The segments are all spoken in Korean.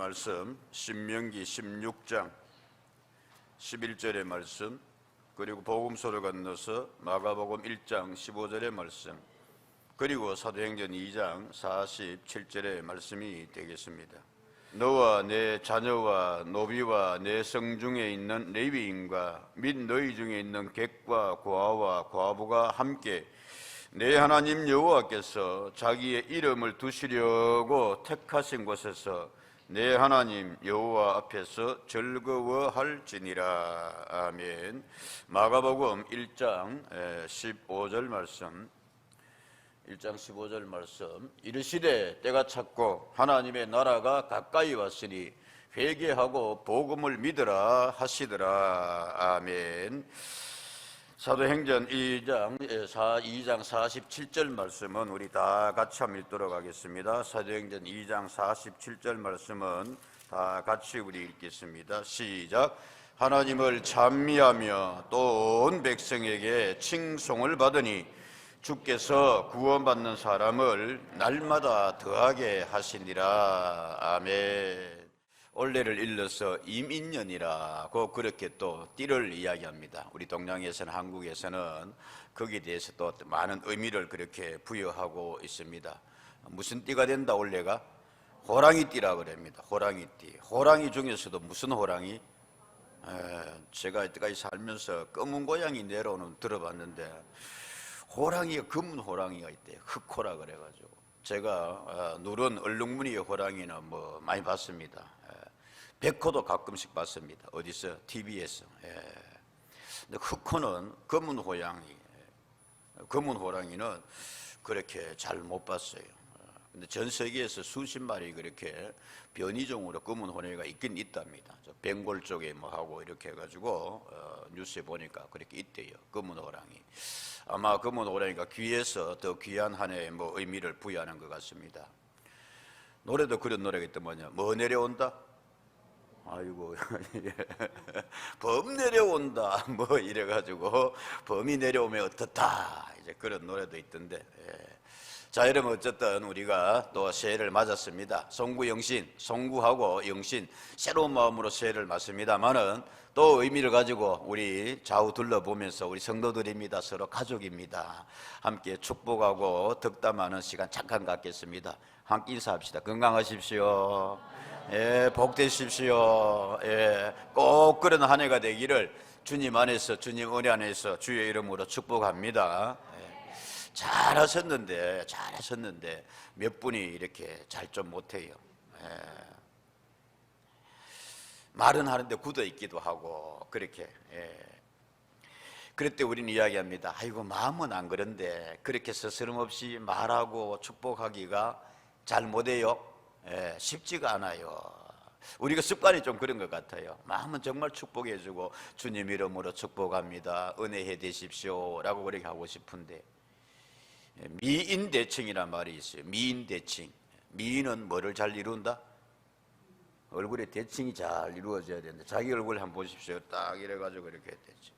말씀 신명기 16장 11절의 말씀, 그리고 복음서를 건너서 마가복음 1장 15절의 말씀, 그리고 사도행전 2장 47절의 말씀이 되겠습니다. 너와 내 자녀와 노비와 내 성중에 있는 레위인과 및 너희 중에 있는 객과 고아와 과부가 함께 내 하나님 여호와께서 자기의 이름을 두시려고 택하신 곳에서 내 하나님 여호와 앞에서 즐거워할지니라. 아멘. 마가복음 1장 15절 말씀, 1장 15절 말씀, 이르시되 때가 찼고 하나님의 나라가 가까이 왔으니 회개하고 복음을 믿으라 하시더라. 아멘. 사도행전 2장 47절 말씀은 우리 다 같이 한번 읽도록 하겠습니다. 사도행전 2장 47절 말씀은 다 같이 우리 읽겠습니다. 시작. 하나님을 찬미하며 또 온 백성에게 칭송을 받으니 주께서 구원받는 사람을 날마다 더하게 하시니라. 아멘. 올해를 일러서 임인년이라고 그렇게 또 띠를 이야기합니다. 우리 동양에서는, 한국에서는 거기에 대해서 또 많은 의미를 그렇게 부여하고 있습니다. 무슨 띠가 된다 올해가? 호랑이띠라 그럽니다. 호랑이띠. 호랑이 중에서도 무슨 호랑이? 제가 이때까지 살면서 검은 고양이 내려오는 들어봤는데 호랑이가, 검은 호랑이가 있대요. 흑호라 그래가지고 제가 누런 얼룩무늬의 호랑이는 뭐 많이 봤습니다. 백호도 가끔씩 봤습니다. 어디서? TV에서. 근데 흑호는, 검은 호랑이, 검은 호랑이는 그렇게 잘 못 봤어요. 근데 전 세계에서 수십 마리 그렇게 변이종으로 검은 호랑이가 있긴 있답니다. 저 벵골 쪽에 뭐 하고 이렇게 해가지고 뉴스에 보니까 그렇게 있대요. 검은 호랑이. 아마 검은 호랑이가 귀해서 더 귀한 한 해의 뭐 의미를 부여하는 것 같습니다. 노래도 그런 노래가 있단 말이야. 뭐 내려온다? 아이고, 범 내려온다 뭐 이래가지고 범이 내려오면 어떻다, 이제 그런 노래도 있던데. 자, 여러분, 어쨌든 우리가 또 새해를 맞았습니다. 송구영신, 송구하고 영신, 새로운 마음으로 새해를 맞습니다만은 또 의미를 가지고 우리 좌우 둘러보면서 우리 성도들입니다. 서로 가족입니다. 함께 축복하고 덕담하는 시간 잠깐 갖겠습니다. 함께 인사합시다. 건강하십시오. 복 되십시오. 꼭 그런 한 해가 되기를 주님 안에서, 주님 은혜 안에서 주의 이름으로 축복합니다. 잘하셨는데 몇 분이 이렇게 잘 좀 못해요. 말은 하는데 굳어 있기도 하고 그렇게. 그럴 때 우리는 이야기합니다. 아이고, 마음은 안 그런데 그렇게 스스럼없이 말하고 축복하기가 잘 못해요. 쉽지가 않아요. 우리가 습관이 좀 그런 것 같아요. 마음은 정말 축복해주고 주님 이름으로 축복합니다, 은혜해 되십시오 라고 그렇게 하고 싶은데, 미인대칭이란 말이 있어요. 미인대칭. 미인은 뭐를 잘 이룬다? 얼굴에 대칭이 잘 이루어져야 되는데, 자기 얼굴 한번 보십시오. 딱 이래가지고 이렇게 됐지.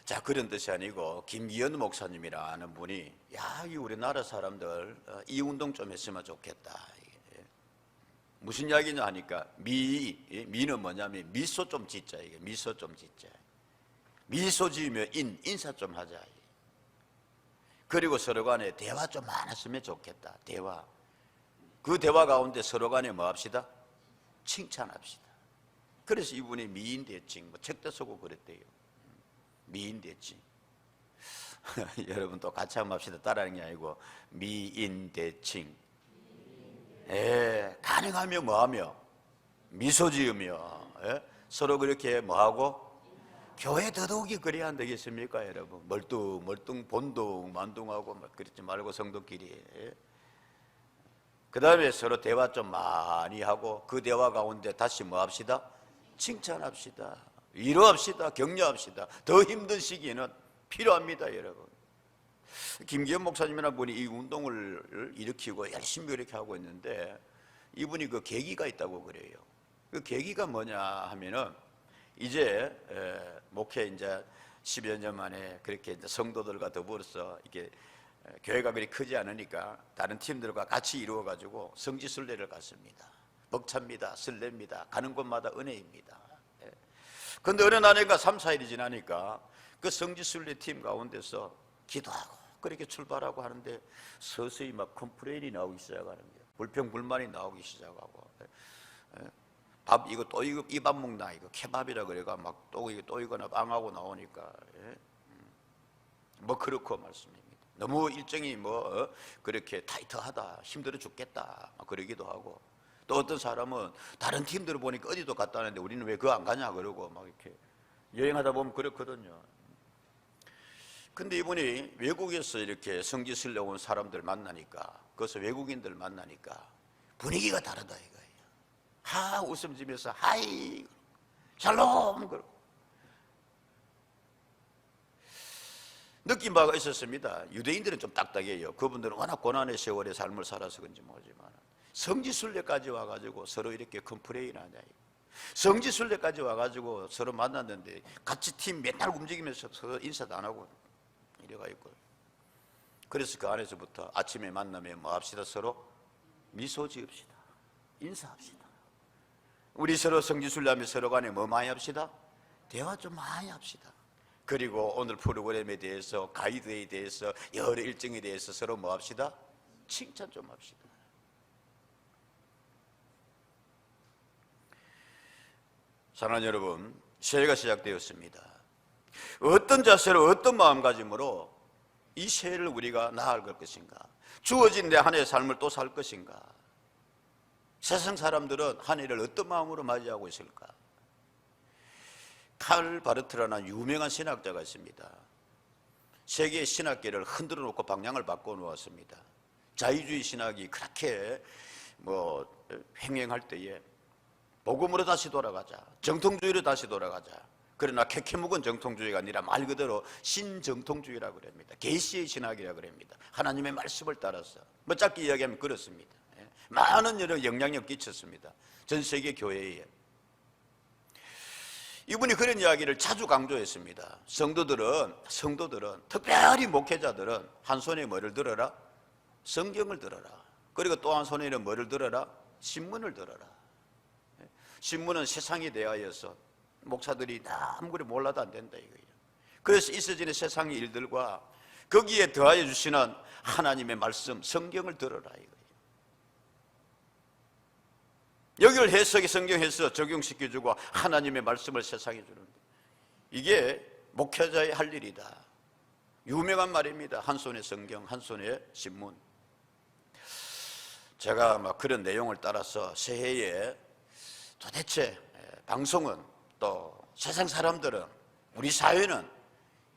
자, 그런 뜻이 아니고 김기현 목사님이라는 분이, 야, 이 우리나라 사람들 이 운동 좀 했으면 좋겠다. 무슨 이야기냐 하니까, 미는 뭐냐면 미소 좀 짓자. 이게 미소 좀 짓자. 미소 지으며 인사 좀 하자. 그리고 서로 간에 대화 좀 많았으면 좋겠다. 대화. 그 대화 가운데 서로 간에 뭐 합시다? 칭찬합시다. 그래서 이분이 미인대칭, 뭐 책도 쓰고 그랬대요. 미인대칭. 여러분 또 같이 한번 합시다. 따라하는 게 아니고, 미인대칭. 가능하면 뭐하며? 미소 지으며, 서로 그렇게 뭐하고? 교회 더더욱이 그래야 안 되겠습니까, 여러분? 멀뚱 본둥만둥하고 그러지 말고 성도끼리. 그 다음에 서로 대화 좀 많이 하고, 그 대화 가운데 다시 뭐 합시다? 칭찬합시다. 위로합시다. 격려합시다. 더 힘든 시기에는 필요합니다, 여러분. 김기현 목사님이라는 분이 이 운동을 일으키고 열심히 이렇게 하고 있는데, 이분이 그 계기가 있다고 그래요. 그 계기가 뭐냐 하면은, 이제 목회 이제 10여 년 만에 그렇게 이제 성도들과 더불어서 이렇게 교회가 그리 크지 않으니까 다른 팀들과 같이 이루어가지고 성지순례를 갔습니다. 벅찹니다. 설렙니다. 가는 곳마다 은혜입니다. 그런데 어느 날인가 3, 4일이 지나니까 그 성지순례 팀 가운데서 기도하고 그렇게 출발하고 하는데 서서히 막 컴플레인이 나오기 시작하는 거예요. 불평불만이 나오기 시작하고, 밥 이거 또 이거 이 밥 먹나, 이거 케밥이라 그래가 막 또 이거나 빵하고 나오니까 뭐 그렇고 말씀입니다. 너무 일정이 그렇게 타이트하다, 힘들어 죽겠다 그러기도 하고, 또 어떤 사람은 다른 팀들을 보니까 어디도 갔다 왔는데 우리는 왜 그거 안 가냐 그러고 막 이렇게 여행하다 보면 그렇거든요. 근데 이분이 외국에서 이렇게 성지순례 온 사람들 만나니까, 그래서 외국인들 만나니까 분위기가 다르다 이거예요. 하 웃음 지면서 하이 샬롬 그러고 느낀 바가 있었습니다. 유대인들은 좀 딱딱해요. 그분들은 워낙 고난의 세월의 삶을 살아서 그런지 모르지만 성지순례까지 와가지고 서로 이렇게 컴플레인 하냐, 성지순례까지 와가지고 서로 만났는데 같이 팀 맨날 움직이면서 서로 인사도 안 하고 이래가 있고, 그래서 그 안에서부터 아침에 만나면 뭐 합시다, 서로 미소 지읍시다, 인사합시다. 우리 서로 성지순례하면 서로 간에 뭐 많이 합시다, 대화 좀 많이 합시다. 그리고 오늘 프로그램에 대해서, 가이드에 대해서, 여러 일정에 대해서 서로 뭐 합시다, 칭찬 좀 합시다. 사랑하는 여러분, 새해가 시작되었습니다. 어떤 자세로, 어떤 마음가짐으로 이 새해를 우리가 나아갈 것인가? 주어진 내 한 해의 삶을 또 살 것인가? 세상 사람들은 한 해를 어떤 마음으로 맞이하고 있을까? 칼 바르트라는 유명한 신학자가 있습니다. 세계의 신학계를 흔들어 놓고 방향을 바꿔 놓았습니다. 자유주의 신학이 그렇게 횡행할 때에 복음으로 다시 돌아가자, 정통주의로 다시 돌아가자. 그러나 캐캐묵은 정통주의가 아니라 말 그대로 신정통주의라고 그럽니다. 계시의 신학이라고 그럽니다. 하나님의 말씀을 따라서 짧게 이야기하면 그렇습니다. 많은 영향력 끼쳤습니다. 전 세계 교회에. 이분이 그런 이야기를 자주 강조했습니다. 성도들은 특별히 목회자들은 한 손에 뭐를 들어라? 성경을 들어라. 그리고 또 한 손에는 뭐를 들어라? 신문을 들어라. 신문은 세상에 대하여서 목사들이 아무리 몰라도 안 된다 이거예요. 그래서 있어지는 세상의 일들과 거기에 더하여 주시는 하나님의 말씀, 성경을 들어라 이거예요. 여기를 해석이 성경에서 적용시켜주고 하나님의 말씀을 세상에 주는, 이게 목회자의 할 일이다. 유명한 말입니다. 한 손에 성경, 한 손에 신문. 제가 그런 내용을 따라서 새해에 도대체 방송은, 또 세상 사람들은, 우리 사회는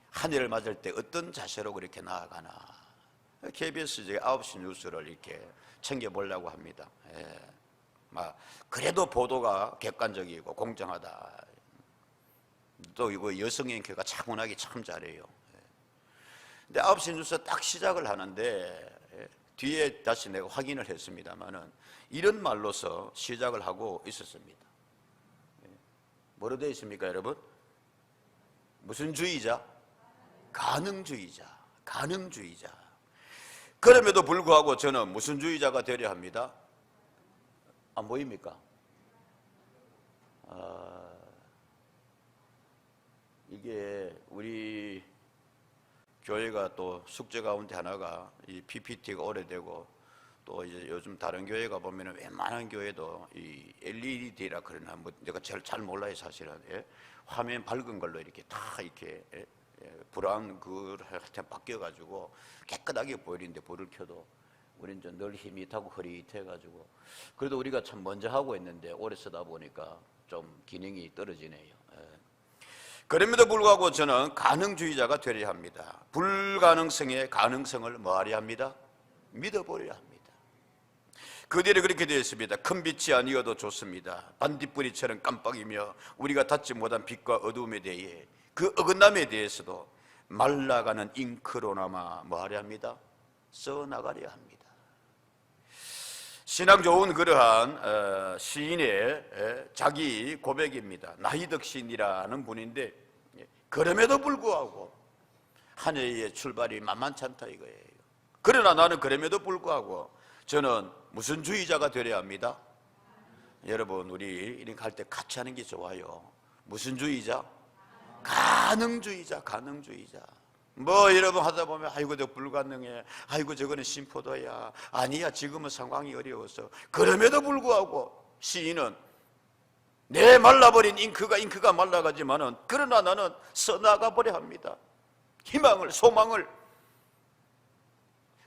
한 해를 맞을 때 어떤 자세로 그렇게 나아가나, KBS 9시 뉴스를 이렇게 챙겨보려고 합니다. 그래도 보도가 객관적이고 공정하다. 또 이거 여성 앵커가 차분하게 참 잘해요. 근데 9시 뉴스 딱 시작을 하는데 뒤에 다시 내가 확인을 했습니다만은 이런 말로서 시작을 하고 있었습니다. 뭐로 되어 있습니까, 여러분? 무슨 주의자? 가능주의자. 가능주의자. 그럼에도 불구하고 저는 무슨 주의자가 되려 합니다? 안 보입니까? 이게 우리 교회가 또 숙제 가운데 하나가 이 PPT가 오래되고, 또 이제 요즘 다른 교회 가 보면은 웬만한 교회도 이 LED라 그러나 내가 잘 몰라요 사실은. 화면 밝은 걸로 이렇게 다 이렇게 브라운 그한테 바뀌어 가지고 깨끗하게 보이는데 불을 켜도 우리는 좀 늘 힘이 타고 흐릿해 가지고, 그래도 우리가 참 먼저 하고 있는데 오래 쓰다 보니까 좀 기능이 떨어지네요. 그럼에도 불구하고 저는 가능주의자가 되려 합니다. 불가능성의 가능성을 뭐하려 합니다? 믿어버려야 합니다. 그 뒤에 그렇게 되어 있습니다. 큰 빛이 아니어도 좋습니다. 반딧불이처럼 깜빡이며 우리가 닿지 못한 빛과 어두움에 대해, 그 어긋남에 대해서도 말라가는 잉크로나마 뭐하려 합니다? 써나가려 합니다. 신앙 좋은 그러한 시인의 자기 고백입니다. 나이덕 시인이라는 분인데, 그럼에도 불구하고 한 해의 출발이 만만치 않다 이거예요. 그러나 나는 그럼에도 불구하고 저는 무슨 주의자가 되어야 합니다? 여러분, 우리 이렇게 할 때 같이 하는 게 좋아요. 무슨 주의자? 가능주의자, 가능주의자. 뭐 여러분 하다 보면 아이고 저 불가능해, 아이고 저거는 심포도야, 아니야 지금은 상황이 어려워서. 그럼에도 불구하고 시인은 내 말라버린 잉크가 말라가지만은 그러나 나는 써나가 버려 합니다. 희망을, 소망을.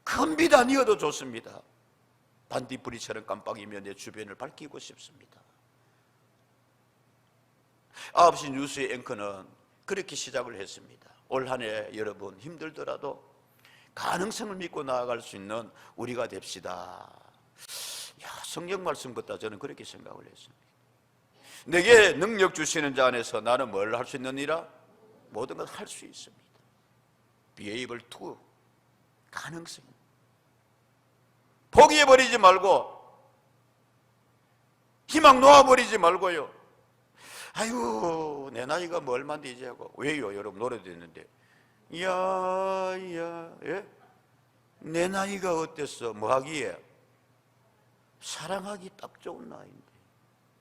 큰 빛 아니어도 좋습니다. 반딧불이처럼 깜빡이며 내 주변을 밝히고 싶습니다. 9시 뉴스의 앵커는 그렇게 시작을 했습니다. 올 한 해 여러분 힘들더라도 가능성을 믿고 나아갈 수 있는 우리가 됩시다. 성경 말씀 같다 저는 그렇게 생각을 했습니다. 내게 능력 주시는 자 안에서 나는 뭘 할 수 있느니라? 모든 걸 할 수 있습니다. Be able to. 가능성. 포기해버리지 말고 희망 놓아버리지 말고요. 아이고 내 나이가 뭐 얼마인데 이제 하고. 왜요? 여러분 노래도 있는데 야야 예? 내 나이가 어땠어? 뭐 하기에? 사랑하기 딱 좋은 나이인데.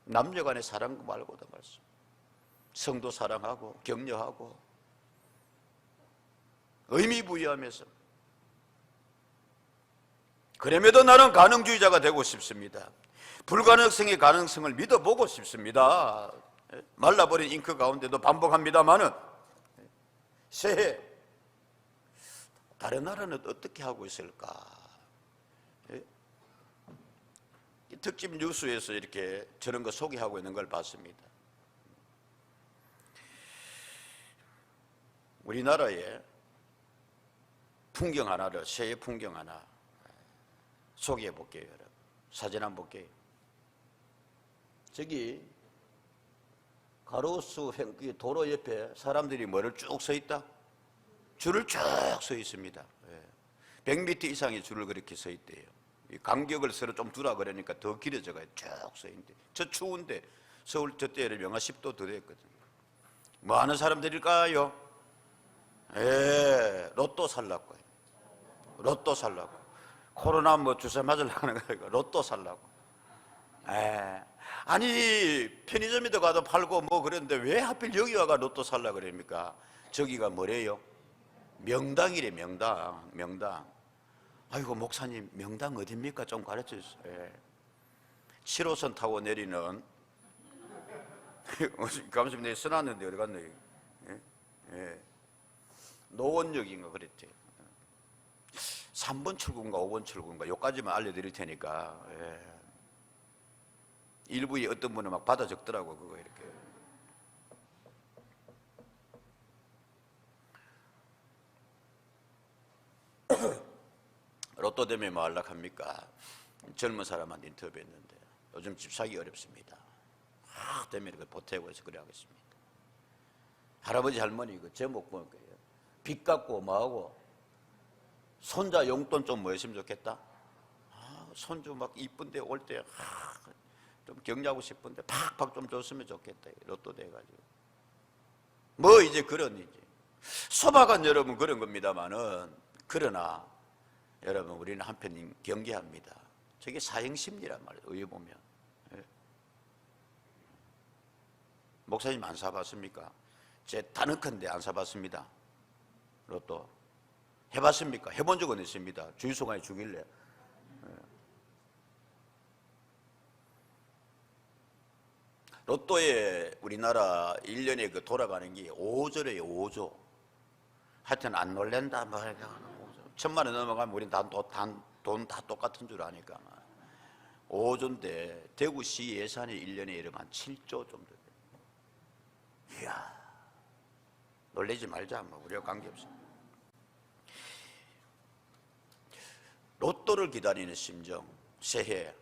남녀간의 사랑 말고도 말씀. 성도 사랑하고 격려하고 의미 부여하면서. 그럼에도 나는 가능주의자가 되고 싶습니다. 불가능성의 가능성을 믿어보고 싶습니다. 말라버린 잉크 가운데도 반복합니다마는 새해 다른 나라는 어떻게 하고 있을까? 특집 뉴스에서 이렇게 저런 거 소개하고 있는 걸 봤습니다. 우리나라의 풍경 하나를, 새해 풍경 하나 소개해 볼게요, 여러분. 사진 한번 볼게요. 저기 가로수 도로 옆에 사람들이 뭐를 쭉 서 있다? 줄을 쭉 서 있습니다. 100m 이상의 줄을 그렇게 서 있대요. 간격을 서로 좀 두라 그러니까 더 길어져 가요. 쭉 서 있는데. 저 추운데 서울 저때를 영하 10도 더 됐거든요. 뭐 하는 사람들일까요? 로또 살라고 해요. 로또 살라고. 코로나 뭐 주사 맞으려고 하는 거니까 로또 살라고. 아니 편의점에도 가도 팔고 뭐 그런데 왜 하필 여기 와가 로또 살라 그럽니까? 저기가 뭐래요? 명당이래. 명당. 아이고 목사님 명당 어딥니까? 좀 가르쳐 주세요. 7호선 타고 내리는 감사님 내가 써놨는데 어디 갔네. 노원역인가 그랬지. 3번 출구인가 5번 출구인가 요까지만 알려드릴 테니까. 일부에 어떤 분은 막 받아 적더라고 그거 이렇게. 로또 되면 뭐 하려합니까? 젊은 사람한테 인터뷰했는데 요즘 집 사기 어렵습니다. 되면 이렇게 보태고 해서 그래 하겠습니다. 할아버지 할머니 그 제목 보는 거예요. 빚 갚고 뭐하고 손자 용돈 좀 뭐 했으면 좋겠다. 손주 막 이쁜데 올 때 좀 격려하고 싶은데 팍팍 좀 줬으면 좋겠다. 로또 돼가지고 뭐 이제 그런 이제 소박한 여러분 그런 겁니다만은 그러나 여러분 우리는 한편 경계합니다. 저게 사형심리란 말이에요. 의에 보면. 목사님 안 사봤습니까? 제 다는컨대 안 사봤습니다. 로또 해봤습니까? 해본 적은 있습니다. 주유소가에 주길래. 로또에 우리나라 1년에 그 돌아가는 게 5조래요. 5조. 하여튼 안 놀랜다. 뭐 1,000만 원 넘어가면 우린 돈 다 똑같은 줄 아니까. 5조인데 대구시 예산이 1년에 이러면 한 7조 정도 돼요. 이야, 놀래지 말자. 뭐 우리가 관계없어. 로또를 기다리는 심정, 새해.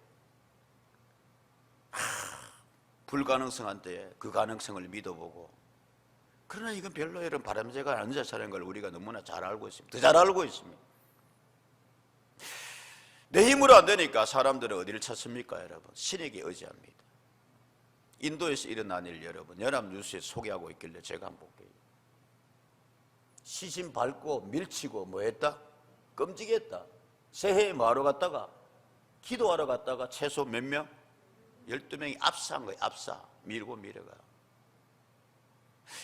불가능성한테 그 가능성을 믿어보고. 그러나 이건 별로 이런 바람새가 안 자차는 걸 우리가 너무나 잘 알고 있습니다. 더 잘 알고 있습니다. 내 힘으로 안 되니까 사람들은 어디를 찾습니까, 여러분? 신에게 의지합니다. 인도에서 일어난 일 여러분 연합뉴스에 소개하고 있길래 제가 한번 볼게요. 시신 밟고 밀치고 뭐 했다? 끔찍했다. 새해에 뭐하러 갔다가? 기도하러 갔다가 최소 몇 명? 12명이 압사한 거예요. 압사. 밀고 밀어가.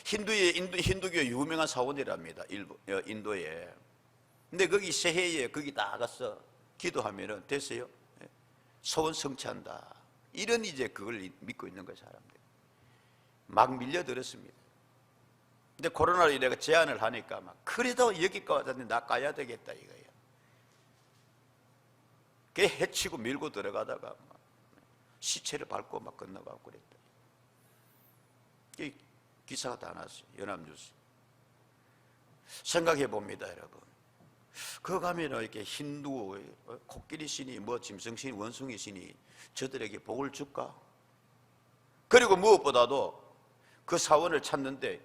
힌두교의 유명한 사원이랍니다. 인도에. 근데 거기 새해에 거기 다 가서 기도하면은 됐어요. 소원 성취한다. 이런 이제 그걸 믿고 있는 거예요, 사람들. 막 밀려들었습니다. 근데 코로나로 이래가 제한을 하니까 막 그래도 여기까지 왔는데 나 가야 되겠다 이거예요. 그게 해치고 밀고 들어가다가 막 시체를 밟고 막 건너가고 그랬다. 기사가 다 났어요. 연합뉴스. 생각해 봅니다, 여러분. 그거 가면 이렇게 힌두 코끼리 신이 뭐 짐승 신, 원숭이 신이 저들에게 복을 줄까? 그리고 무엇보다도 그 사원을 찾는데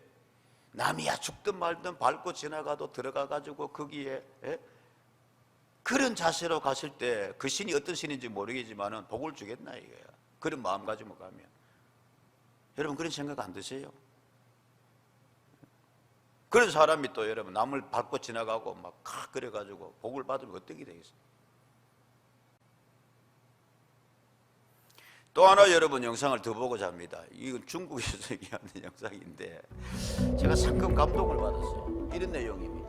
남이야 죽든 말든 밟고 지나가도 들어가 가지고 거기에 그런 자세로 갔을 때 그 신이 어떤 신인지 모르겠지만은 복을 주겠나 이거야. 그런 마음가짐으로 가면. 여러분 그런 생각 안 드세요? 그런 사람이 또 여러분 남을 밟고 지나가고 막 그래가지고 복을 받으면 어떻게 되겠어요? 또 하나 여러분 영상을 더 보고자 합니다. 이건 중국에서 얘기하는 영상인데 제가 상큼 감동을 받았어요. 이런 내용입니다.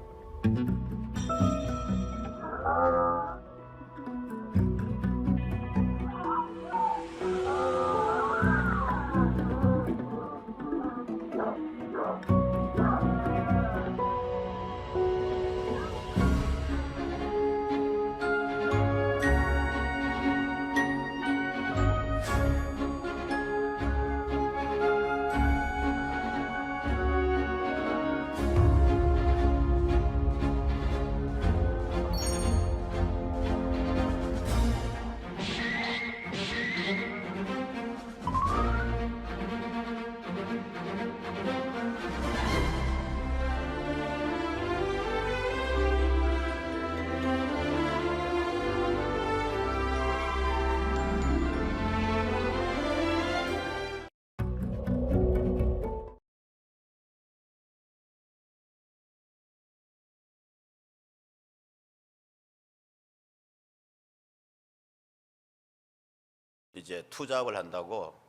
이제 투잡을 한다고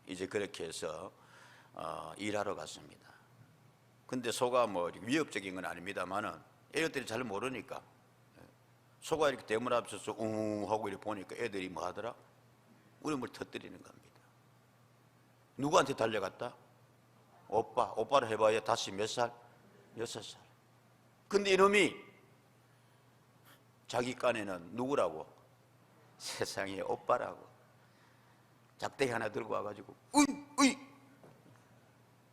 이제 그렇게 해서 일하러 갔습니다. 근데 소가 뭐 위협적인 건 아닙니다만은 애들이 잘 모르니까 소가 이렇게 대문 앞에서 웅 하고 이렇게 보니까 애들이 뭐 하더라? 울음을 터뜨리는 겁니다. 누구한테 달려갔다? 오빠를 해봐야 다시 몇 살? 6살. 근데 이놈이 자기 깐에는 누구라고? 세상에 오빠라고 작대기 하나 들고 와가지고 으이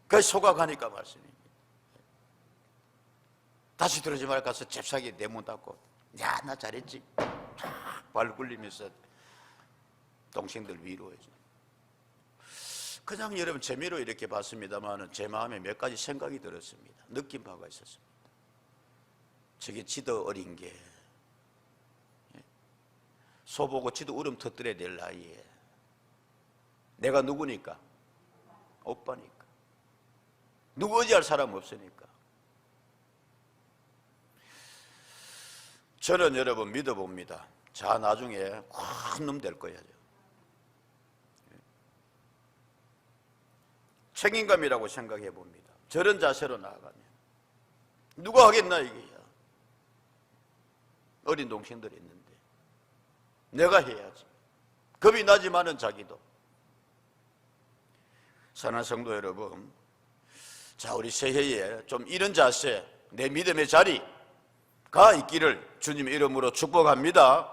그 소가 가니까 말씀입니다. 다시 들어오지 말고 가서 잽싸게 내 문 닫고 야 나 잘했지 발 굴리면서 동생들 위로해줘. 그냥 여러분 재미로 이렇게 봤습니다만 제 마음에 몇 가지 생각이 들었습니다. 느낀 바가 있었습니다. 저게 지도 어린 게 소 보고 지도 울음 터뜨려야 될 나이에 내가 누구니까? 오빠니까. 누구 의지할 사람 없으니까. 저는 여러분 믿어봅니다. 자 나중에 큰 놈 될 거야. 책임감이라고 생각해 봅니다. 저런 자세로 나아가면 누가 하겠나 이게야. 어린 동생들이 있는데 내가 해야지. 겁이 나지만은 자기도. 사랑하는 성도 여러분, 자 우리 새해에 좀 이런 자세, 내 믿음의 자리가 있기를 주님의 이름으로 축복합니다.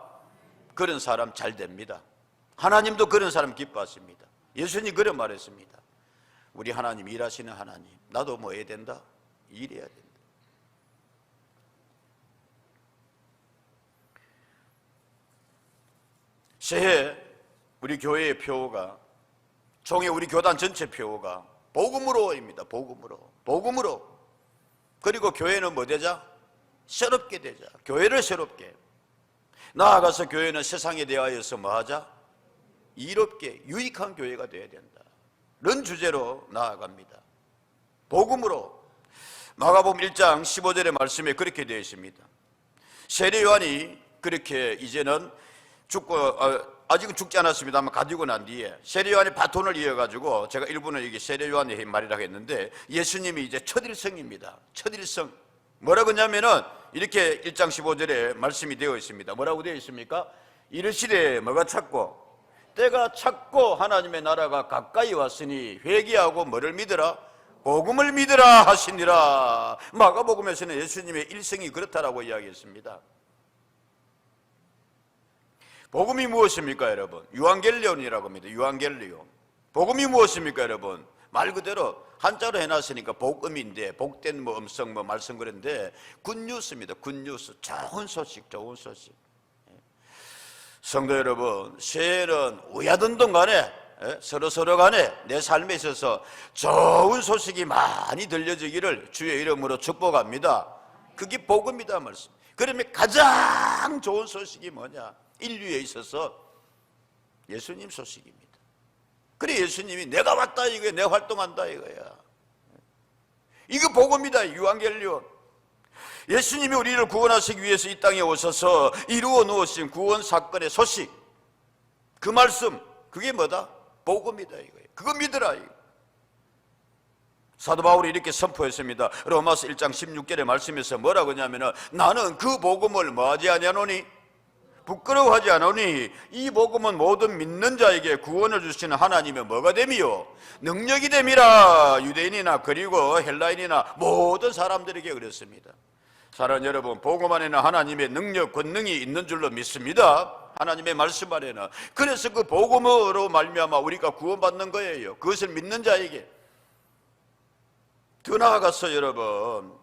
그런 사람 잘 됩니다. 하나님도 그런 사람 기뻐하십니다. 예수님 그런 말했습니다. 우리 하나님 일하시는 하나님, 나도 뭐 해야 된다? 일해야 된다. 새해 우리 교회의 표어가 총회 우리 교단 전체 표어가 복음으로입니다. 복음으로. 그리고 교회는 뭐 되자? 새롭게 되자. 교회를 새롭게. 나아가서 교회는 세상에 대하여서 뭐 하자? 이롭게 유익한 교회가 되어야 된다. 이런 주제로 나아갑니다. 복음으로. 마가복음 1장 15절의 말씀에 그렇게 되어 있습니다. 세례 요한이 그렇게 이제는 죽고 아직은 죽지 않았습니다만 가지고 난 뒤에 세례요한의 바톤을 이어가지고 제가 일부는 이게 세례요한의 말이라고 했는데 예수님이 이제 첫일성입니다. 첫일성 뭐라고 하냐면은 이렇게 1장 15절에 말씀이 되어 있습니다. 뭐라고 되어 있습니까? 이르시되 뭐가 찼고 때가 찼고 하나님의 나라가 가까이 왔으니 회개하고 뭐를 믿으라? 복음을 믿으라 하시니라. 마가복음에서는 예수님의 일성이 그렇다라고 이야기했습니다. 복음이 무엇입니까 여러분? 유앙겔리온이라고 합니다. 유앙겔리온. 복음이 무엇입니까 여러분? 말 그대로 한자로 해놨으니까 복음인데 복된 뭐 음성 뭐 말씀 그런데 굿뉴스입니다. 굿뉴스. 좋은 소식, 좋은 소식. 성도 여러분, 새해는 우야든 동간에 서로 간에 내 삶에 있어서 좋은 소식이 많이 들려지기를 주의 이름으로 축복합니다. 그게 복음이다 말씀. 그러면 가장 좋은 소식이 뭐냐? 인류에 있어서 예수님 소식입니다. 그래 예수님이 내가 왔다 이거야. 내가 활동한다 이거야. 이거 복음이다. 유앙겔리온. 예수님이 우리를 구원하시기 위해서 이 땅에 오셔서 이루어 놓으신 구원 사건의 소식, 그 말씀, 그게 뭐다? 복음이다 이거예요. 그거 믿으라 이거. 사도 바울이 이렇게 선포했습니다. 로마서 1장 16절의 말씀에서 뭐라고 하냐면은 나는 그 복음을 뭐하지 아니하노니? 부끄러워하지 않으니 이 복음은 모든 믿는 자에게 구원을 주시는 하나님의 뭐가 됨이요? 능력이 됨이라. 유대인이나 그리고 헬라인이나 모든 사람들에게 그랬습니다. 사랑하는 여러분, 복음 안에는 하나님의 능력, 권능이 있는 줄로 믿습니다. 하나님의 말씀 안에는. 그래서 그 복음으로 말미암아 우리가 구원받는 거예요. 그것을 믿는 자에게. 더 나아가서 여러분,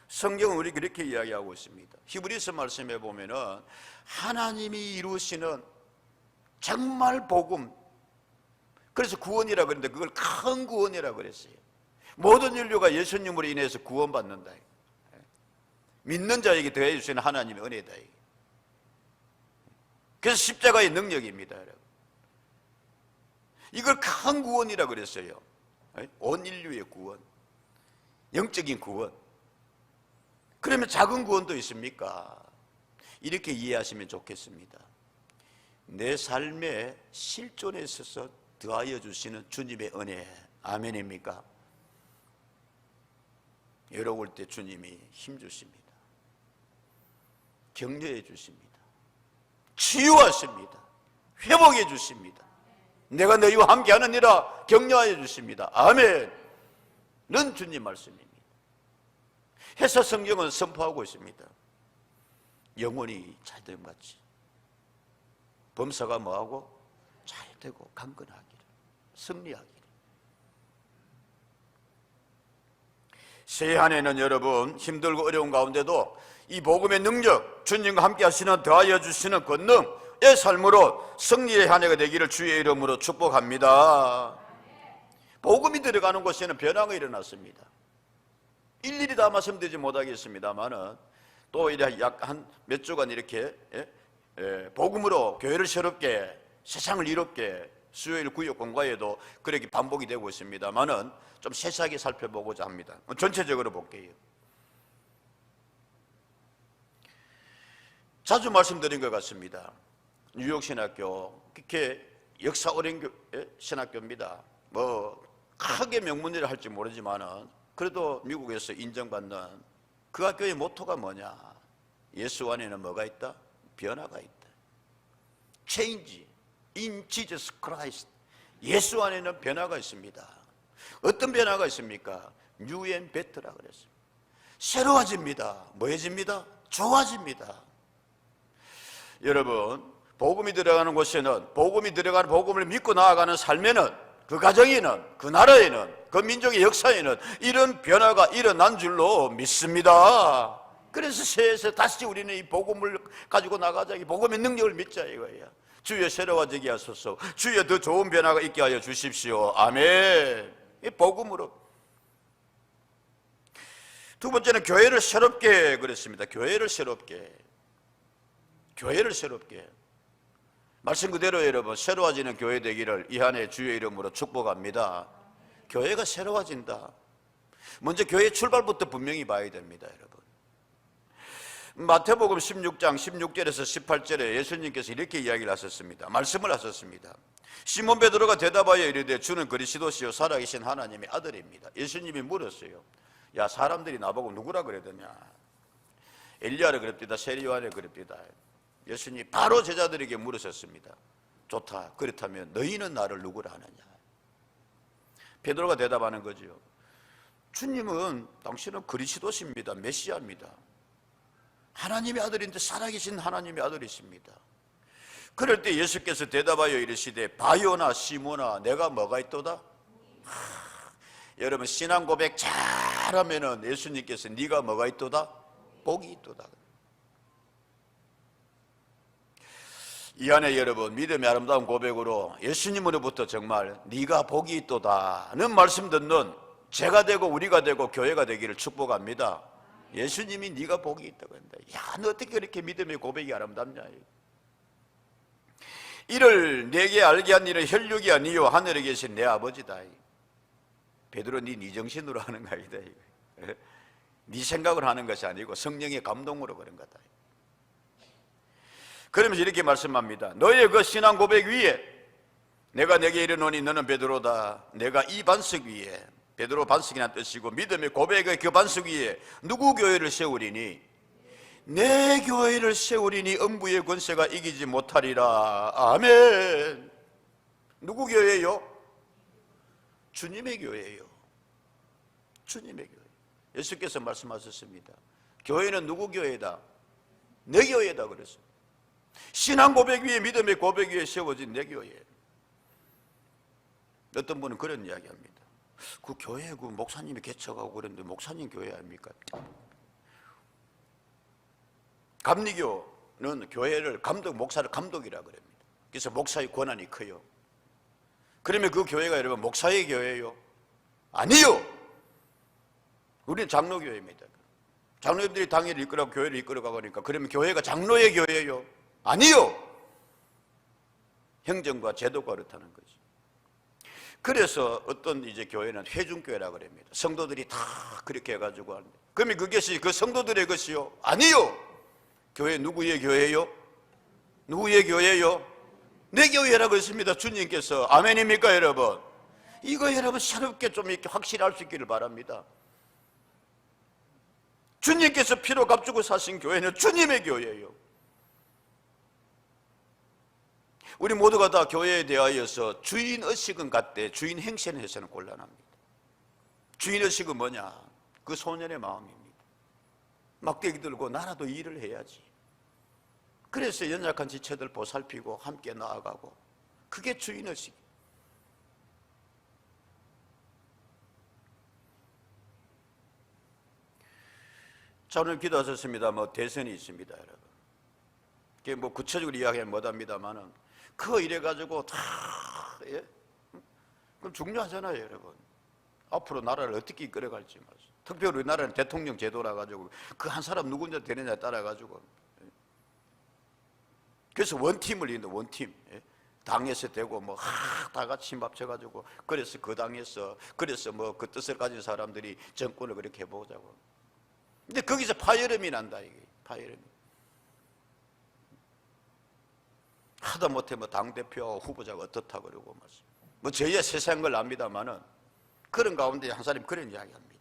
성경은 우리 그렇게 이야기하고 있습니다. 히브리서 말씀에 보면은 하나님이 이루시는 정말 복음, 그래서 구원이라 그러는데 그걸 큰 구원이라 그랬어요. 모든 인류가 예수님으로 인해서 구원받는다. 믿는 자에게 더해 주시는 하나님의 은혜다. 그래서 십자가의 능력입니다, 여러분. 이걸 큰 구원이라 그랬어요. 온 인류의 구원, 영적인 구원. 그러면 작은 구원도 있습니까? 이렇게 이해하시면 좋겠습니다. 내 삶의 실존에 있어서 더하여 주시는 주님의 은혜. 아멘입니까? 어려울 때 주님이 힘주십니다. 격려해 주십니다. 치유하십니다. 회복해 주십니다. 내가 너희와 함께 하느니라 격려하여 주십니다. 아멘. 는 주님 말씀입니다. 해서 성경은 선포하고 있습니다. 영혼이 잘됨 같이 범사가 뭐하고 잘되고 강건하기를, 승리하기를. 새해 한 해는 여러분 힘들고 어려운 가운데도 이 복음의 능력, 주님과 함께 하시는 더하여 주시는 권능의 삶으로 승리의 한 해가 되기를 주의 이름으로 축복합니다. 복음이 들어가는 곳에는 변화가 일어났습니다. 일일이 다 말씀드리지 못하겠습니다만은 또 이래 약 한 몇 주간 이렇게 복음으로 교회를 새롭게, 세상을 이롭게 수요일 구역 공과에도 그렇게 반복이 되고 있습니다만은 좀 세세하게 살펴보고자 합니다. 전체적으로 볼게요. 자주 말씀드린 것 같습니다. 뉴욕 신학교, 그렇게 역사 오랜 신학교입니다. 뭐 크게 명문이라 할지 모르지만은 그래도 미국에서 인정받는 그 학교의 모토가 뭐냐? 예수 안에는 뭐가 있다? 변화가 있다. Change in Jesus Christ. 예수 안에는 변화가 있습니다. 어떤 변화가 있습니까? New and better라 그랬습니다. 새로워집니다. 뭐해집니다? 좋아집니다. 여러분, 복음이 들어가는 곳에는, 복음이 들어가는 복음을 믿고 나아가는 삶에는, 그 가정에는, 그 나라에는, 그 민족의 역사에는 이런 변화가 일어난 줄로 믿습니다. 그래서 새해에서 다시 우리는 이 복음을 가지고 나가자. 이 복음의 능력을 믿자 이거예요. 주여 새로워지게 하소서. 주여 더 좋은 변화가 있게 하여 주십시오. 아멘. 이 복음으로. 두 번째는 교회를 새롭게 그랬습니다. 교회를 새롭게. 교회를 새롭게. 말씀 그대로 여러분, 새로워지는 교회 되기를 이 한 해 주의 이름으로 축복합니다. 교회가 새로워진다. 먼저 교회 출발부터 분명히 봐야 됩니다, 여러분. 마태복음 16장 16절에서 18절에 예수님께서 이렇게 이야기를 하셨습니다. 말씀을 하셨습니다. 시몬 베드로가 대답하여 이르되 주는 그리스도시요 살아계신 하나님의 아들입니다. 예수님이 물었어요. 야, 사람들이 나보고 누구라 그러더냐? 엘리야를 그럽디다, 세리요한을 그럽디다. 예수님이 바로 제자들에게 물으셨습니다. 좋다, 그렇다면 너희는 나를 누구라 하느냐? 베드로가 대답하는 거죠. 주님은 당신은 그리스도십니다. 메시아입니다. 하나님의 아들인데 살아계신 하나님의 아들이십니다. 그럴 때 예수께서 대답하여 이르시되 바요나 시몬아 내가 뭐가 있도다? 여러분 신앙 고백 잘하면은 예수님께서 네가 뭐가 있도다? 복이 있도다. 이 안에 여러분 믿음의 아름다운 고백으로 예수님으로부터 정말 네가 복이 있도다는 말씀 듣는 제가 되고 우리가 되고 교회가 되기를 축복합니다. 예수님이 네가 복이 있다고 한다. 야, 너 어떻게 그렇게 믿음의 고백이 아름답냐? 이를 내게 알게 한 이는 혈육이 아니요 하늘에 계신 내 아버지다. 베드로 네 정신으로 하는 거 아니다. 네 생각을 하는 것이 아니고 성령의 감동으로 그런 거다. 그러면서 이렇게 말씀합니다. 너의 그 신앙 고백 위에 내가 내게 이르노니 너는 베드로다. 내가 이 반석 위에, 베드로 반석이란 뜻이고 믿음의 고백의 그 반석 위에 누구 교회를 세우리니? 내 교회를 세우리니 음부의 권세가 이기지 못하리라. 아멘. 누구 교회요? 주님의 교회예요. 주님의 교회. 예수께서 말씀하셨습니다. 교회는 누구 교회다? 내 교회다 그랬어요. 신앙 고백 위에 믿음의 고백 위에 세워진 내 교회. 어떤 분은 그런 이야기합니다. 그 교회 그 목사님이 개척하고 그랬는데 목사님 교회 아닙니까? 감리교는 교회를 목사를 감독이라 그럽니다. 그래서 목사의 권한이 커요. 그러면 그 교회가 여러분 목사의 교회예요? 아니요. 우리는 장로교회입니다. 장로님들이 당회를 이끌어가고 교회를 이끌어가고 하니까 그러면 교회가 장로의 교회예요? 아니요. 행정과 제도가 그렇다는 거죠. 그래서 어떤 이제 교회는 회중교회라고 그럽니다. 성도들이 다 그렇게 해가지고 하는데 그러면 그것이 그 성도들의 것이요? 아니요. 교회 누구의 교회요? 누구의 교회요? 내 교회라고 했습니다. 주님께서. 아멘입니까 여러분? 이거 여러분 새롭게 좀 이렇게 확실히 알 수 있기를 바랍니다. 주님께서 피로 값주고 사신 교회는 주님의 교회예요. 우리 모두가 다 교회에 대하여서 주인의식은 같대 주인 행세는 해서는 곤란합니다. 주인의식은 뭐냐? 그 소년의 마음입니다. 막대기 들고 나라도 일을 해야지. 그래서 연약한 지체들 보살피고 함께 나아가고 그게 주인의식. 자, 오늘 기도하셨습니다. 대선이 있습니다, 여러분. 그게 구체적으로 이야기하면 못합니다만은 그거 이래가지고 다, 예? 그럼 중요하잖아요, 여러분. 앞으로 나라를 어떻게 이끌어갈지 말이죠. 특별히 우리나라는 대통령 제도라 가지고 그 한 사람 누군지 되느냐에 따라 가지고 그래서 원팀을 이는데 원팀 당에서 되고 다 같이 힘 합쳐가지고 그래서 그 당에서 그래서 그 뜻을 가진 사람들이 정권을 그렇게 해보자고. 근데 거기서 파열음이 난다 이게 파열음. 하다 못해 당대표 후보자가 어떻다 그러고 저희야 세상한 걸 압니다만은 그런 가운데 한 사람이 그런 이야기합니다.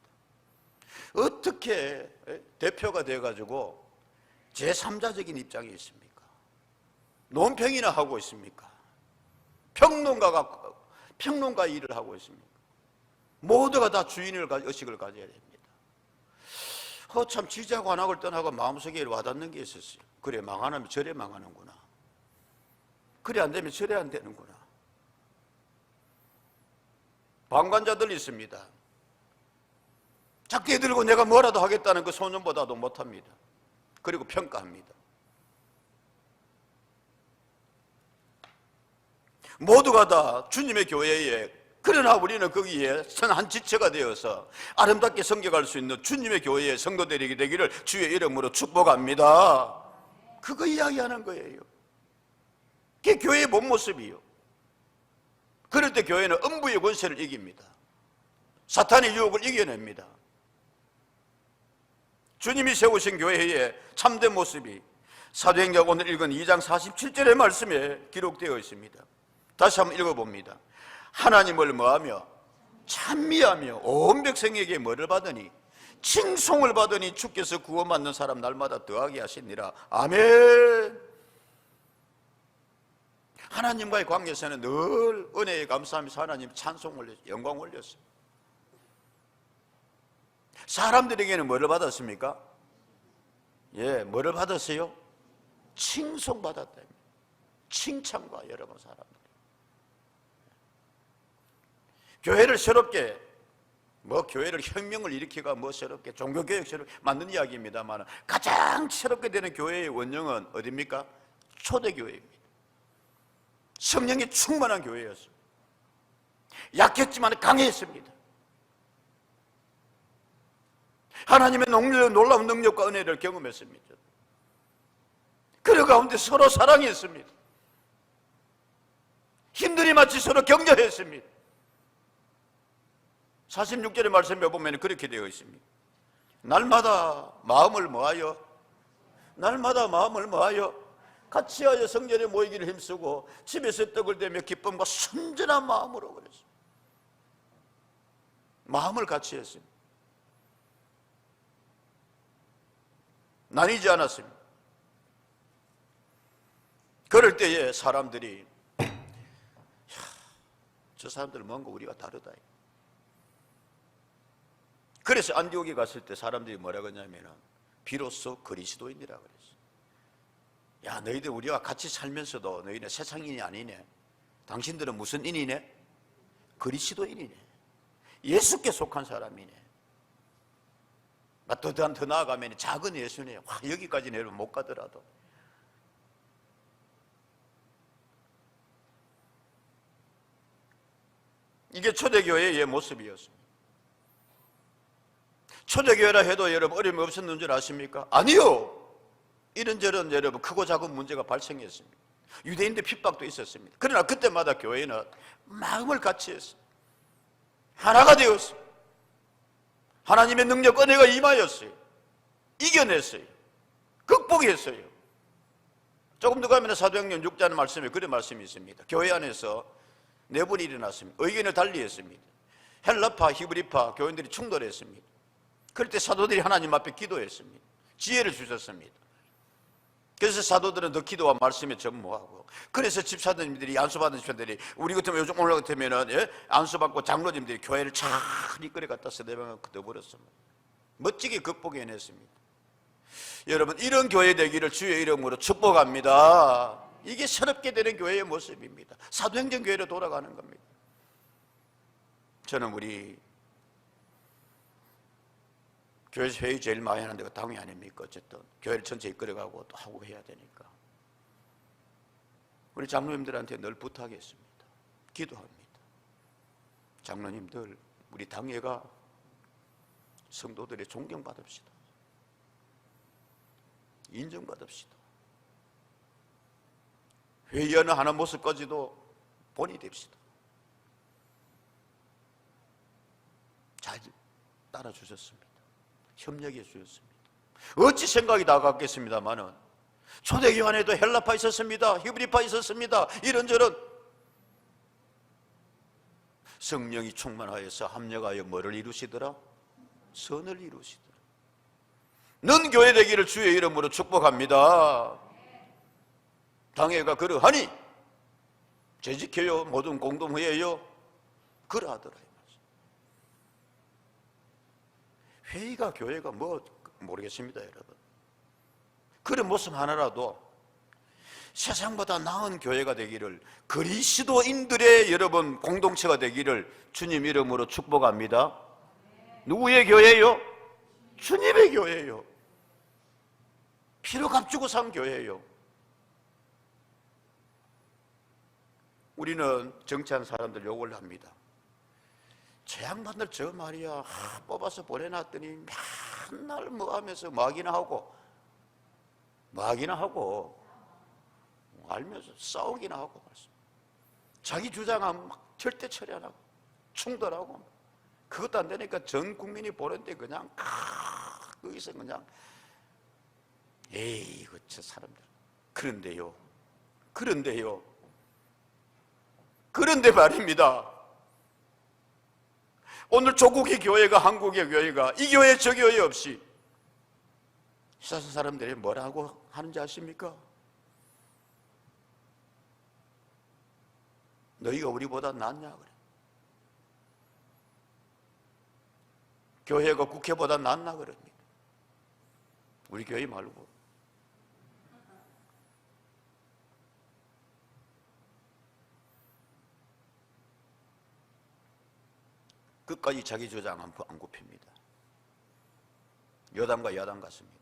어떻게 대표가 돼가지고 제3자적인 입장이 있습니까? 논평이나 하고 있습니까? 평론가 일을 하고 있습니까? 모두가 다 주인의 의식을 가져야 됩니다. 참 지지하고 안 하고를 떠나고 마음속에 와닿는 게 있었어요. 그래 망하면 저래 망하는구나. 그래 안 되면 저래 안 되는구나. 방관자들 있습니다. 작게 들고 내가 뭐라도 하겠다는 그 소년보다도 못합니다. 그리고 평가합니다. 모두가 다 주님의 교회에, 그러나 우리는 거기에 한 지체가 되어서 아름답게 섬겨갈 수 있는 주님의 교회의 성도들이 되기를 주의 이름으로 축복합니다. 그거 이야기하는 거예요. 그게 교회의 본 모습이요. 그럴 때 교회는 음부의 권세를 이깁니다. 사탄의 유혹을 이겨냅니다. 주님이 세우신 교회의 참된 모습이 사도행전 오늘 읽은 2장 47절의 말씀에 기록되어 있습니다. 다시 한번 읽어봅니다. 하나님을 뭐하며 찬미하며 온 백성에게 뭐를 받으니 칭송을 받으니 주께서 구원받는 사람 날마다 더하게 하시니라. 아멘. 하나님과의 관계에서는 늘 은혜에 감사하면서 하나님 찬송 올렸어요. 영광 올렸어요. 사람들에게는 뭐를 받았습니까? 뭐를 받았어요? 칭송 받았다. 칭찬과 여러분 사람들. 교회를 새롭게 교회를 혁명을 일으키가 새롭게 종교개혁 새롭게 만든 이야기입니다만 가장 새롭게 되는 교회의 원형은 어디입니까? 초대교회입니다. 성령이 충만한 교회였습니다. 약했지만 강했습니다. 하나님의 놀라운 능력과 은혜를 경험했습니다. 그 가운데 서로 사랑했습니다. 힘들이 마치 서로 격려했습니다. 46절의 말씀에 보면 그렇게 되어 있습니다. 날마다 마음을 모아요. 날마다 마음을 모아요. 같이하여 성전에 모이기를 힘쓰고 집에서 떡을 대며 기쁨과 순전한 마음으로 그랬습니다. 마음을 같이 했습니다. 나뉘지 않았습니다. 그럴 때에 사람들이 저 사람들은 뭔가 우리가 다르다. 그래서 안디옥에 갔을 때 사람들이 뭐라고 했냐면 비로소 그리스도인이라고 그랬어요. 야, 너희들 우리와 같이 살면서도 너희는 세상인이 아니네. 당신들은 무슨 인이네? 그리스도인이네. 예수께 속한 사람이네. 더 나아가면 작은 예수네. 여기까지 내려면 못 가더라도. 이게 초대교회의 모습이었습니다. 초대교회라 해도 여러분 어려움이 없었는 줄 아십니까? 아니요. 이런저런 여러분 크고 작은 문제가 발생했습니다. 유대인들 핍박도 있었습니다. 그러나 그때마다 교회는 마음을 같이 했어요. 하나가 되었어요. 하나님의 능력 은혜가 임하였어요. 이겨냈어요. 극복했어요. 조금 더 가면 사도행전 6장 말씀에 그런 말씀이 있습니다. 교회 안에서 내분이 일어났습니다. 의견을 달리했습니다. 헬라파, 히브리파 교인들이 충돌했습니다. 그럴 때 사도들이 하나님 앞에 기도했습니다. 지혜를 주셨습니다. 그래서 사도들은 더 기도와 말씀에 전무하고, 그래서 집사님들이 안수받은 집사들이 우리 같으면 요즘 올라 같으면은 안수받고 장로님들이 교회를 잘 이끌어 갖다 서대방을 걷어버렸습니다. 멋지게 극복해냈습니다. 여러분, 이런 교회 되기를 주의 이름으로 축복합니다. 이게 새롭게 되는 교회의 모습입니다. 사도행전 교회로 돌아가는 겁니다. 저는 우리 교회에서 회의 제일 많이 하는 데가 당회 아닙니까? 어쨌든 교회를 전체 이끌어가고 또 하고 해야 되니까 우리 장로님들한테 늘 부탁했습니다. 기도합니다. 장로님들, 우리 당회가 성도들의 존경받읍시다. 인정받읍시다. 회의하는 모습까지도 본이 됩시다. 잘 따라주셨습니다. 협력해 주셨습니다. 어찌 생각이 나갔겠습니다만은 초대교환에도 헬라파 있었습니다. 히브리파 있었습니다. 이런저런 성령이 충만하여서 합력하여 뭐를 이루시더라? 선을 이루시더라. 는 교회 되기를 주의 이름으로 축복합니다. 당회가 그러하니 재직해요. 모든 공동회의요. 그러하더라. 회의가 교회가 모르겠습니다, 여러분. 그런 모습 하나라도 세상보다 나은 교회가 되기를, 그리스도인들의 여러분 공동체가 되기를 주님 이름으로 축복합니다. 누구의 교회요? 주님의 교회요. 피로 값주고 산 교회요. 우리는 정치한 사람들 욕을 합니다. 저 양반들 저 말이야 뽑아서 보내놨더니 맨날 뭐 하면서 뭐하기나 하고 알면서 싸우기나 하고 자기 주장하면 막 절대 처리 안 하고 충돌하고, 그것도 안 되니까 전 국민이 보는데 그냥 거기서 그냥 에이 이거 저 사람들. 그런데 말입니다. 오늘 조국의 교회가, 한국의 교회가 이 교회 저 교회 없이 세상 사람들이 뭐라고 하는지 아십니까? 너희가 우리보다 낫냐 그래. 교회가 국회보다 낫나 그럽니다. 우리 교회 말고. 끝까지 자기 주장 안 굽힙니다. 여당과 야당 같습니다.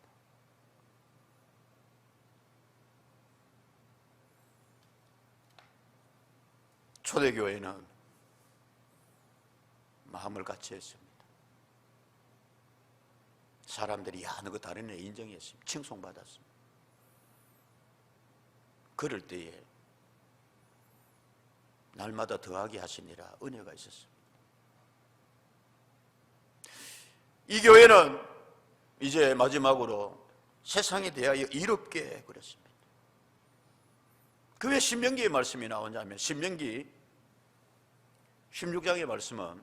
초대교회는 마음을 같이 했습니다. 사람들이 야, 너 그 다른 애 인정했습니다. 칭송받았습니다. 그럴 때에 날마다 더하게 하시니라 은혜가 있었습니다. 이 교회는 이제 마지막으로 세상에 대하여 이롭게 그랬습니다. 그 왜 신명기의 말씀이 나오냐면 신명기 16장의 말씀은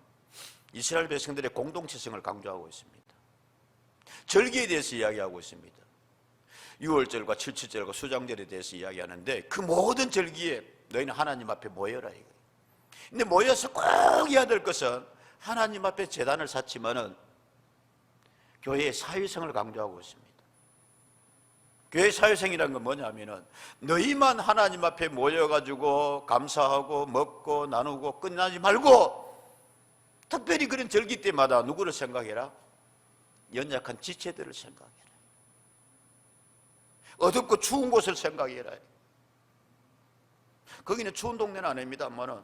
이스라엘 백성들의 공동체성을 강조하고 있습니다. 절기에 대해서 이야기하고 있습니다. 6월절과 77절과 수장절에 대해서 이야기하는데 그 모든 절기에 너희는 하나님 앞에 모여라 이거예요. 근데 모여서 꼭 해야 될 것은 하나님 앞에 제단을 쌓지만은 교회의 사회성을 강조하고 있습니다. 교회 사회성이라는 건 뭐냐면은 너희만 하나님 앞에 모여가지고 감사하고 먹고 나누고 끝나지 말고 특별히 그런 절기 때마다 누구를 생각해라? 연약한 지체들을 생각해라. 어둡고 추운 곳을 생각해라. 거기는 추운 동네는 아닙니다만은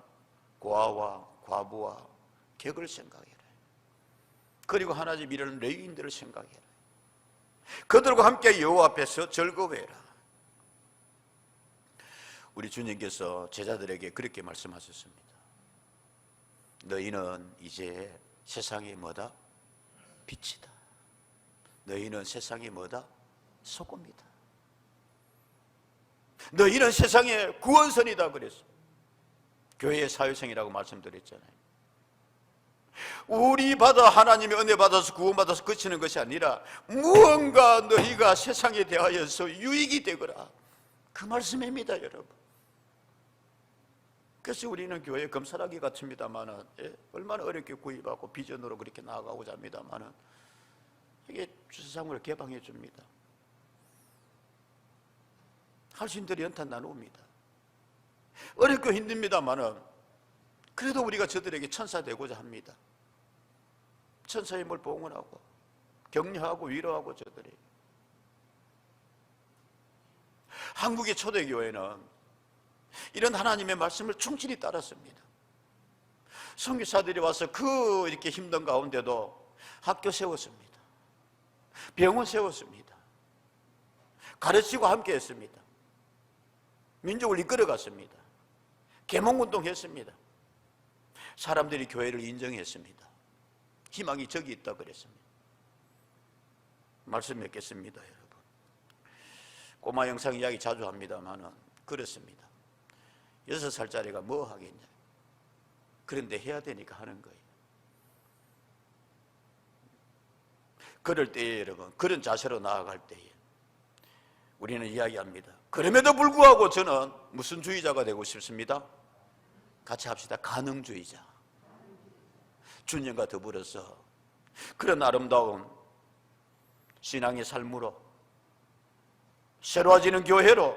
고아와 과부와 객을 생각해라. 그리고 하나님 이르는 레위인들을 생각해라. 그들과 함께 여호와 앞에서 즐거워해라. 우리 주님께서 제자들에게 그렇게 말씀하셨습니다. 너희는 이제 세상의 뭐다? 빛이다. 너희는 세상의 뭐다? 소금이다. 너희는 세상의 구원선이다 그랬어. 교회의 사회성이라고 말씀드렸잖아요. 우리 받아 하나님의 은혜 받아서 구원받아서 그치는 것이 아니라 무언가 너희가 세상에 대하여서 유익이 되거라. 그 말씀입니다, 여러분. 그래서 우리는 교회 검사라기 같습니다만은 얼마나 어렵게 구입하고 비전으로 그렇게 나아가고자 합니다만은 이게 세상을 개방해 줍니다. 할신들이 연탄 나눕니다. 어렵고 힘듭니다만은 그래도 우리가 저들에게 천사 되고자 합니다. 천사의 힘을 봉헌하고 격려하고 위로하고 저들이. 한국의 초대교회는 이런 하나님의 말씀을 충실히 따랐습니다. 선교사들이 와서 그 이렇게 힘든 가운데도 학교 세웠습니다. 병원 세웠습니다. 가르치고 함께 했습니다. 민족을 이끌어갔습니다. 계몽운동 했습니다. 사람들이 교회를 인정했습니다. 희망이 저기 있다 그랬습니다. 말씀 맺겠습니다, 여러분. 꼬마 영상 이야기 자주 합니다만은 그렇습니다. 6살짜리가 뭐 하겠냐. 그런데 해야 되니까 하는 거예요. 그럴 때에 여러분, 그런 자세로 나아갈 때에 우리는 이야기합니다. 그럼에도 불구하고 저는 무슨 주의자가 되고 싶습니다? 같이 합시다. 가능주의자. 주님과 더불어서 그런 아름다운 신앙의 삶으로 새로워지는 교회로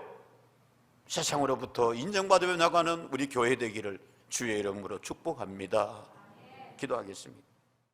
세상으로부터 인정받으며 나가는 우리 교회 되기를 주의 이름으로 축복합니다. 기도하겠습니다.